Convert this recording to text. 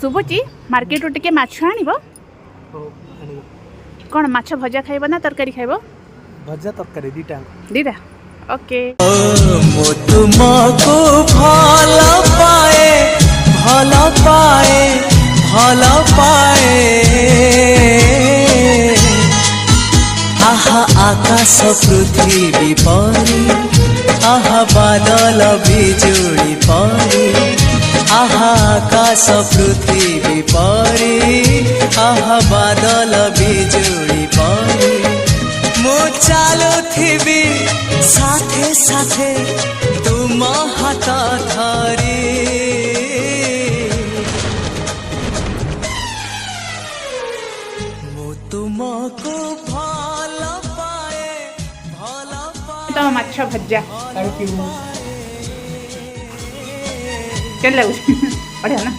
शुभुची market टिके माछ आनिबो कौन माछ भजा खाइबो ना तरकारी खाइबो भजा तरकारी दीटा ओके मो तुमको भला पाए भला पाए भला पाए आहा आकाश पृथ्वी परी आहा बादल बिजुली परी आहा आकाश पृथ्वी परी आहा बादल बिजुली परी मो चालू थी साथे साथे तुम हाथ धरी मो तुमको भला पाए तो माछ भजा चल लगुच बढ़िया ना।